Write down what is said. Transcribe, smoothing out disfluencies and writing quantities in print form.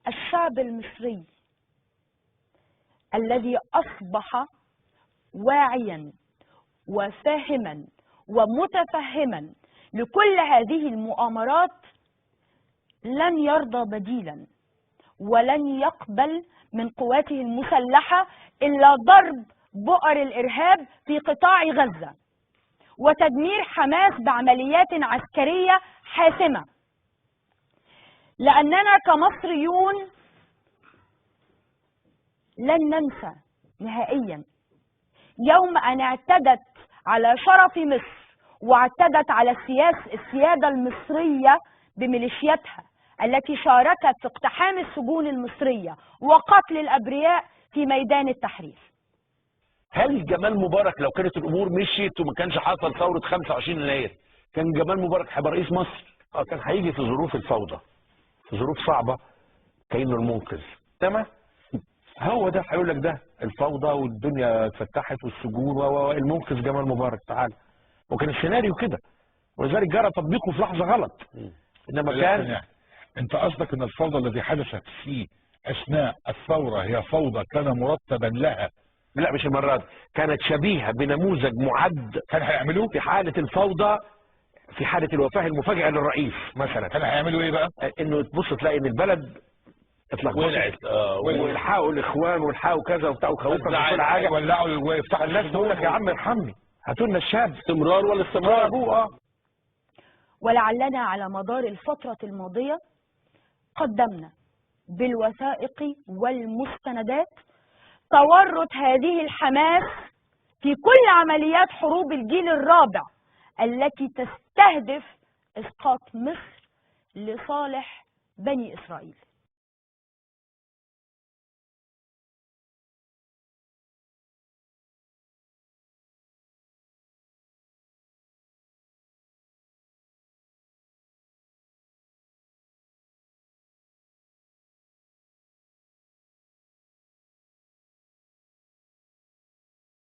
الشعب المصري الذي أصبح واعيا وفاهما ومتفهما لكل هذه المؤامرات لن يرضى بديلا ولن يقبل من قواته المسلحة إلا ضرب بؤر الإرهاب في قطاع غزة وتدمير حماس بعمليات عسكرية حاسمة، لأننا كمصريون لن ننسى نهائيا يوم أن اعتدت على شرف مصر واعتدت على السيادة المصرية بميليشياتها التي شاركت في اقتحام السجون المصرية وقتل الأبرياء في ميدان التحرير. هل جمال مبارك لو كانت الامور مشيت وما كانش حصل ثوره 25 يناير كان جمال مبارك هيبقى رئيس مصر؟ كان هيجي في ظروف الفوضى، في ظروف صعبه كانه المنقذ. تمام، هو ده هيقول لك ده الفوضى والدنيا اتفتحت والسجون والمنقذ جمال مبارك تعالى. وكان السيناريو كده، ولذلك جرى تطبيقه في لحظه غلط. انما كان انت قصدك ان الفوضى التي حدثت في اثناء الثوره هي فوضى كان مرتبا لها؟ لا مش المره دي، كانت شبيهه بنموذج معد كان هيعملوه في حاله الفوضى، في حاله الوفاه المفاجئه للرئيس مثلا. كان هيعملوا ايه بقى؟ انه تبص تلاقي ان البلد اتلخبطت والحقوا الاخوان والحقوا كذا وبتاع وخوفك من كل حاجه، ولعوا ويفتحوا الناس تقول لك يا عم ارحمني هاتوا لنا الشاب. استمرار ولا استمرار ابوه. ولعلنا على مدار الفترة الماضية قدمنا بالوثائق والمستندات تورط هذه الحماس في كل عمليات حروب الجيل الرابع التي تستهدف إسقاط مصر لصالح بني إسرائيل.